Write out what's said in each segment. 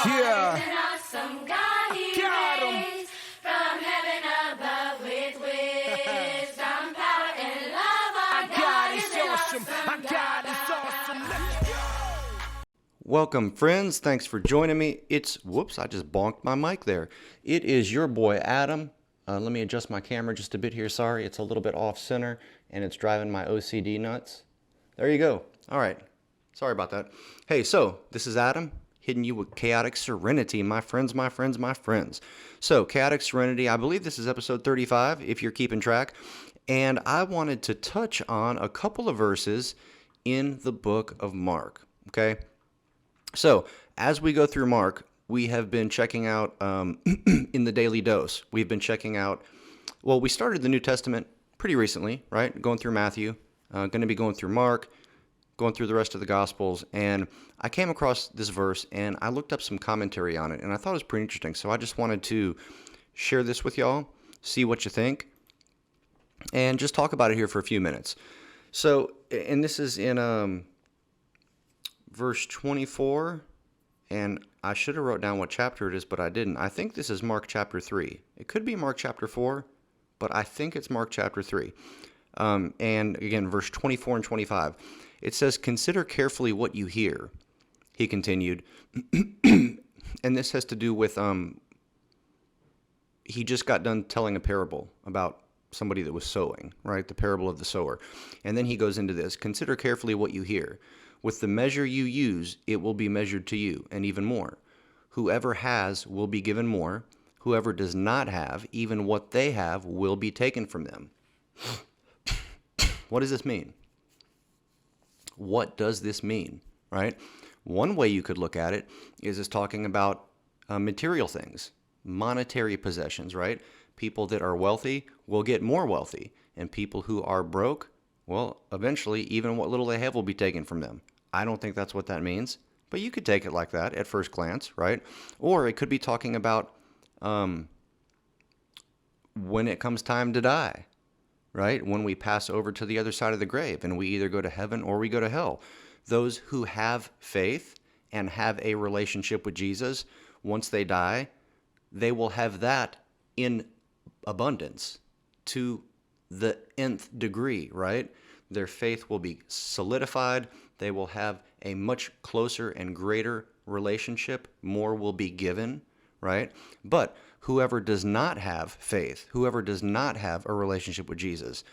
Yeah. An awesome God he Got 'em. reigns from heaven above with wisdom, power, and love. Our God is an awesome God. Welcome, friends. Thanks for joining me. Whoops, I just bonked my mic there. It is your boy, Adam. Let me adjust my camera just a bit here. Sorry, it's a little bit off center, and it's driving my OCD nuts. There you go. All right. Sorry about that. Hey, so this is Adam, hitting you with Chaotic Serenity, my friends, my friends, my friends. So, Chaotic Serenity, I believe this is episode 35, if you're keeping track. And I wanted to touch on a couple of verses in the book of Mark, okay? So, as we go through Mark, we have been checking out, in the Daily Dose, we've been checking out, well, we started the New Testament pretty recently, right? Going through Matthew, going to be going through Mark, going through the rest of the Gospels, and I came across this verse, and I looked up some commentary on it, and I thought it was pretty interesting, so I just wanted to share this with y'all, see what you think, and just talk about it here for a few minutes. So, and this is in verse 24, and I should have wrote down what chapter it is, but I didn't. I think this is Mark chapter 3. It could be Mark chapter 4, but I think it's Mark chapter 3. And again, verse 24 and 25. It says, "Consider carefully what you hear," he continued. And this has to do with, he just got done telling a parable about somebody that was sowing, right? The parable of the sower. And then he goes into this, "Consider carefully what you hear. With the measure you use, it will be measured to you, and even more. Whoever has will be given more. Whoever does not have, even what they have will be taken from them." What does this mean? What does this mean, right? One way you could look at it is as talking about material things, monetary possessions, right? People that are wealthy will get more wealthy, and people who are broke, well, eventually, even what little they have will be taken from them. I don't think that's what that means, but you could take it like that at first glance, right? Or it could be talking about when it comes time to die, right? When we pass over to the other side of the grave and we either go to heaven or we go to hell. Those who have faith and have a relationship with Jesus, once they die, they will have that in abundance to the nth degree, right? Their faith will be solidified. They will have a much closer and greater relationship. More will be given, right? But whoever does not have faith, whoever does not have a relationship with Jesus,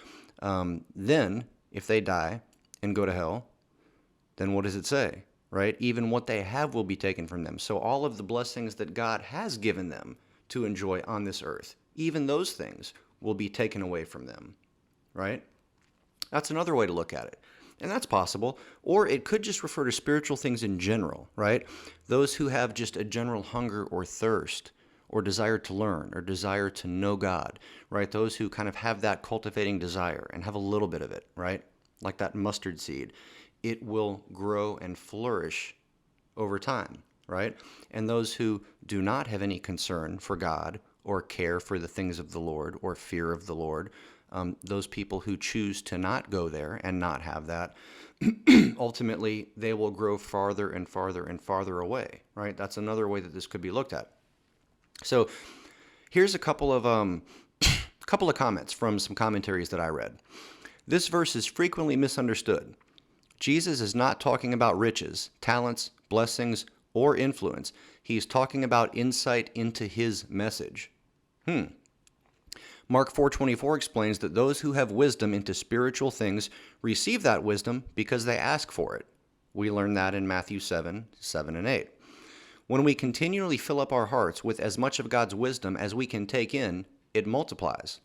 then if they die and go to hell, then what does it say, right? Even what they have will be taken from them. So all of the blessings that God has given them to enjoy on this earth, even those things will be taken away from them, right? That's another way to look at it. And that's possible. Or it could just refer to spiritual things in general, right? Those who have just a general hunger or thirst or desire to learn or desire to know God, right? Those who kind of have that cultivating desire and have a little bit of it, right? Like that mustard seed. It will grow and flourish over time, right? And those who do not have any concern for God or care for the things of the Lord or fear of the Lord, those people who choose to not go there and not have that, ultimately they will grow farther and farther and farther away, right? That's another way that this could be looked at. So here's a couple of comments from some commentaries that I read. This verse is frequently misunderstood. Jesus is not talking about riches, talents, blessings, or influence. He's talking about insight into his message. Mark 4:24 explains that those who have wisdom into spiritual things receive that wisdom because they ask for it. We learn that in Matthew 7:7 and 8. When we continually fill up our hearts with as much of God's wisdom as we can take in, it multiplies.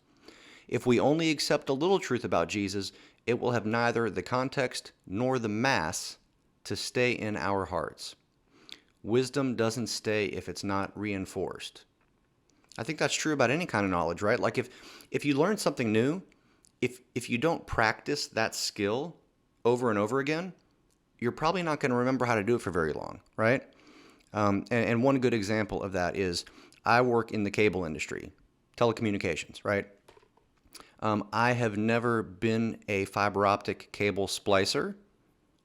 If we only accept a little truth about Jesus, it will have neither the context nor the mass to stay in our hearts. Wisdom doesn't stay if it's not reinforced. I think that's true about any kind of knowledge, right? Like if you learn something new, if you don't practice that skill over and over again, you're probably not going to remember how to do it for very long, right? And one good example of that is I work in the cable industry, telecommunications, right? I have never been a fiber optic cable splicer,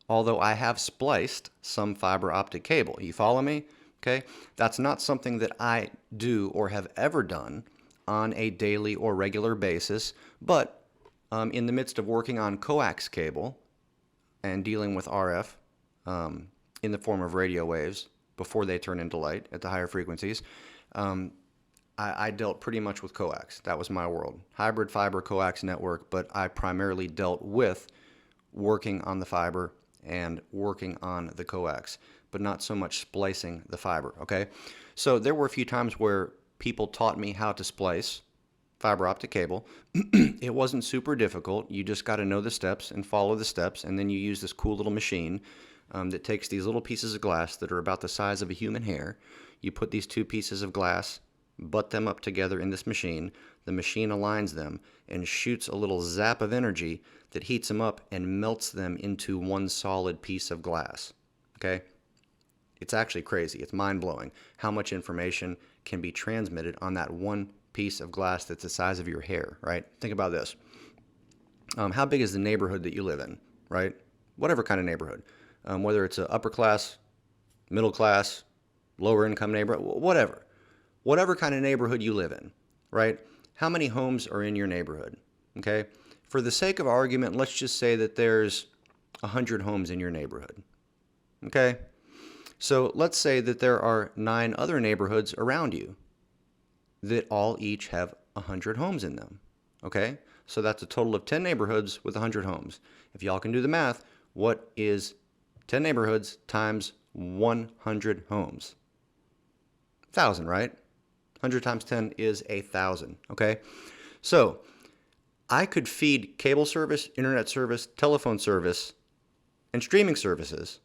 although I have spliced some fiber optic cable. You follow me? Okay? That's not something that I do or have ever done on a daily or regular basis, but in the midst of working on coax cable and dealing with RF in the form of radio waves before they turn into light at the higher frequencies, I dealt pretty much with coax. That was my world. Hybrid fiber coax network, but I primarily dealt with working on the fiber and working on the coax, but not so much splicing the fiber, okay? So there were a few times where people taught me how to splice fiber optic cable. It wasn't super difficult. You just got to know the steps and follow the steps, and then you use this cool little machine that takes these little pieces of glass that are about the size of a human hair. You put these two pieces of glass, butt them up together in this machine. The machine aligns them and shoots a little zap of energy that heats them up and melts them into one solid piece of glass. Okay? It's actually crazy. It's mind-blowing how much information can be transmitted on that one piece of glass that's the size of your hair, right? Think about this. How big is the neighborhood that you live in, right? Whatever kind of neighborhood. Whether it's an upper class, middle class, lower income neighborhood, whatever. Whatever kind of neighborhood you live in, right? How many homes are in your neighborhood, okay? For the sake of argument, let's just say that there's 100 homes in your neighborhood, okay? So let's say that there are 9 other neighborhoods around you that all each have 100 homes in them, okay? So that's a total of 10 neighborhoods with 100 homes. If y'all can do the math, what is 10 neighborhoods times 100 homes? 1,000, right? 100 times 10 is 1,000, okay? So I could feed cable service, internet service, telephone service, and streaming services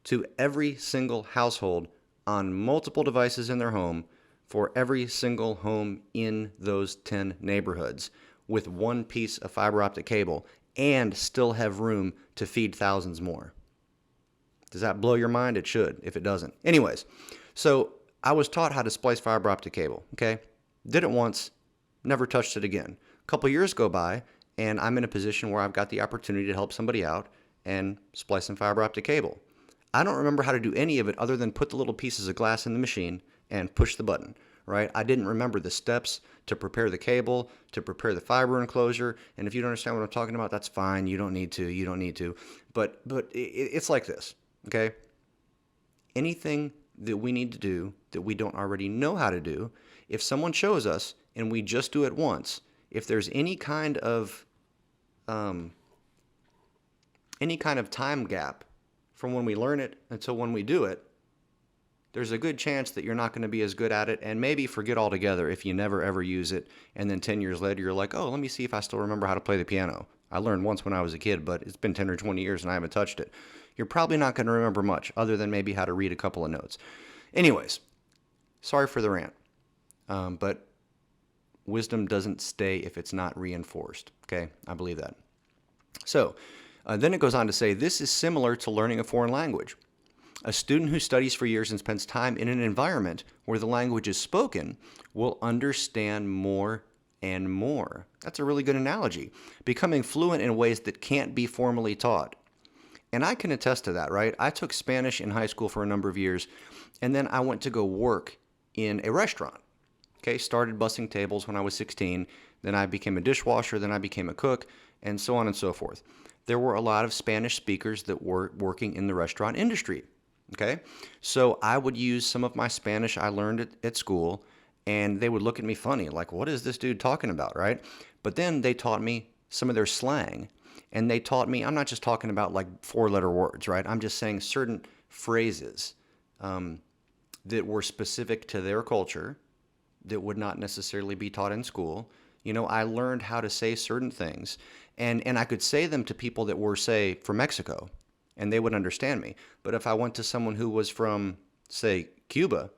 to every single household on multiple devices in their home for every single home in those 10 neighborhoods with one piece of fiber optic cable and still have room to feed thousands more. Does that blow your mind? It should, if it doesn't. Anyways, so I was taught how to splice fiber optic cable, okay? Did it once, never touched it again. A couple years go by, and I'm in a position where I've got the opportunity to help somebody out and splice some fiber optic cable. I don't remember how to do any of it other than put the little pieces of glass in the machine and push the button, right? I didn't remember the steps to prepare the cable, to prepare the fiber enclosure, and if you don't understand what I'm talking about, that's fine. You don't need to. But it's like this, okay? Anything that we need to do that we don't already know how to do, if someone shows us and we just do it once, if there's any kind of time gap from when we learn it until when we do it, there's a good chance that you're not going to be as good at it and maybe forget altogether if you never ever use it. And then 10 years later, you're like, oh, let me see if I still remember how to play the piano. I learned once when I was a kid, but it's been 10 or 20 years and I haven't touched it. You're probably not going to remember much other than maybe how to read a couple of notes. Anyways, sorry for the rant, but wisdom doesn't stay if it's not reinforced. Okay, I believe that. So then it goes on to say, this is similar to learning a foreign language. A student who studies for years and spends time in an environment where the language is spoken will understand more and more. That's a really good analogy. Becoming fluent in ways that can't be formally taught. And I can attest to that, right? I took Spanish in high school for a number of years, and then I went to go work in a restaurant. Okay, started bussing tables when I was 16. Then I became a dishwasher. Then I became a cook, and so on and so forth. There were a lot of Spanish speakers that were working in the restaurant industry. Okay, so I would use some of my Spanish I learned at school, and they would look at me funny, like, what is this dude talking about, right? But then they taught me some of their slang, and they taught me, I'm not just talking about like 4-letter words, right? I'm just saying certain phrases that were specific to their culture that would not necessarily be taught in school. You know, I learned how to say certain things, and I could say them to people that were, say, from Mexico, and they would understand me. But if I went to someone who was from, say, Cuba,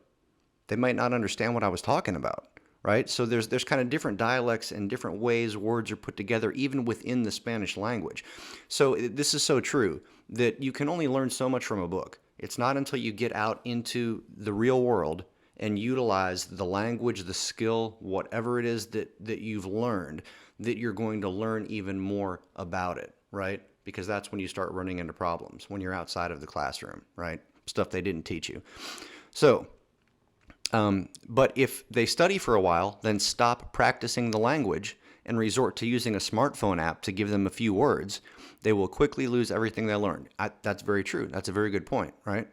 they might not understand what I was talking about, right? So there's kind of different dialects and different ways words are put together, even within the Spanish language. So this is so true that you can only learn so much from a book. It's not until you get out into the real world and utilize the language, the skill, whatever it is that you've learned, that you're going to learn even more about it, right? Because that's when you start running into problems, when you're outside of the classroom, right? Stuff they didn't teach you. So, but if they study for a while, then stop practicing the language and resort to using a smartphone app to give them a few words, they will quickly lose everything they learned. That's very true. That's a very good point, right?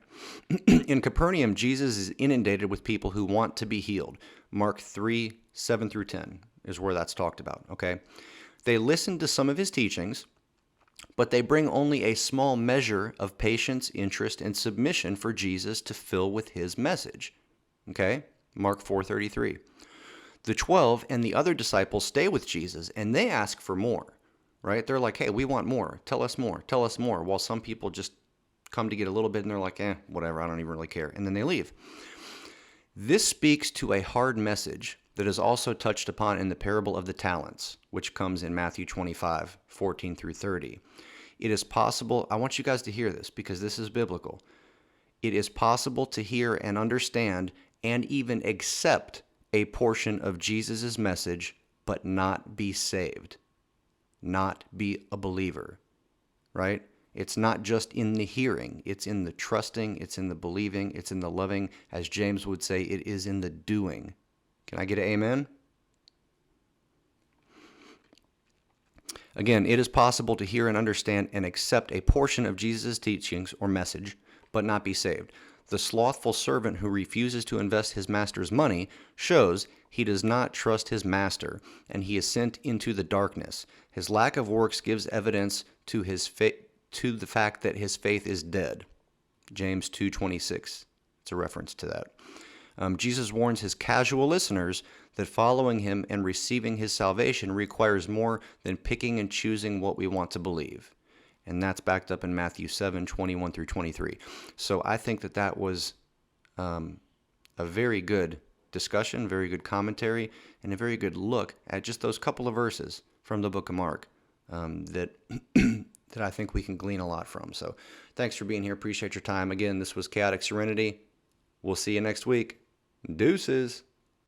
In Capernaum, Jesus is inundated with people who want to be healed. Mark 3:7-10 is where that's talked about, okay? They listen to some of his teachings, but they bring only a small measure of patience, interest, and submission for Jesus to fill with his message. Okay? Mark 4:33. The 12 and the other disciples stay with Jesus, and they ask for more, right? They're like, hey, we want more. Tell us more. Tell us more. While some people just come to get a little bit, and they're like, whatever, I don't even really care. And then they leave. This speaks to a hard message that is also touched upon in the parable of the talents, which comes in Matthew 25:14-30. It is possible, I want you guys to hear this because this is biblical. It is possible to hear and understand and even accept a portion of Jesus' message, but not be saved, not be a believer, right? It's not just in the hearing, it's in the trusting, it's in the believing, it's in the loving. As James would say, it is in the doing. Can I get an amen? Again, it is possible to hear and understand and accept a portion of Jesus' teachings or message, but not be saved. The slothful servant who refuses to invest his master's money shows he does not trust his master, and he is sent into the darkness. His lack of works gives evidence to the fact that his faith is dead. James 2:26. It's a reference to that. Jesus warns his casual listeners that following him and receiving his salvation requires more than picking and choosing what we want to believe. And that's backed up in Matthew 7:21-23. So I think that was a very good discussion, very good commentary, and a very good look at just those couple of verses from the book of Mark that that I think we can glean a lot from. So thanks for being here. Appreciate your time. Again, this was Chaotic Serenity. We'll see you next week. Deuces.